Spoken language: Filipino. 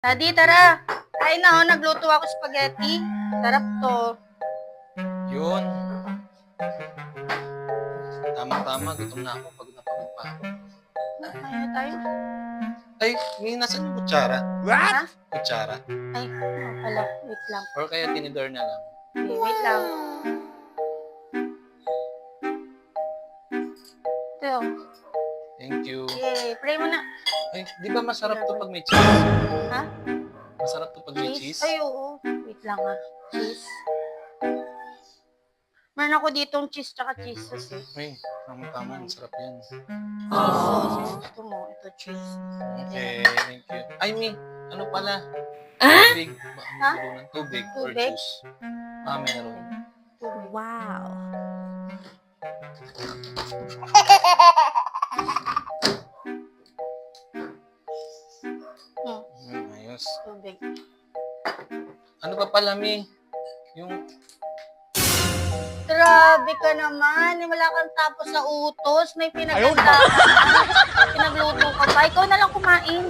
Daddy, tara. Kain na, oh. Nagluto ako spaghetti. Sarap to. Yun. Tama-tama, gutom na ako. Pagod na pagod pa ako. Kain na tayo. Ay, may nasan yung kutsara? Ha? Kutsara. Ay, pala. Wait lang. Or kaya tinidor na lang. Okay, wait lang. Ito. Thank you. Okay, pray mo na. Ay, di ba masarap to pag may cheese? Ha? Masarap to pag may cheese? Ay, oo. Wait lang ah. Cheese. Meron ako ditong cheese tsaka cheese sauce eh. Ay, tama-tama. Masarap yan. Cheese sauce. Gusto mo? Ito cheese. Okay, thank you. Ay, may, ano pala? Tubig. Ha? Tubig or Tubig? juice. Meron. Wow. Ayos. Tubig. Ano pa pala, Mi? Yung, Grabe ka naman. Wala kang tapos sa utos. May pinaganda ka. Pinagluto ka pa. Ikaw na lang kumain.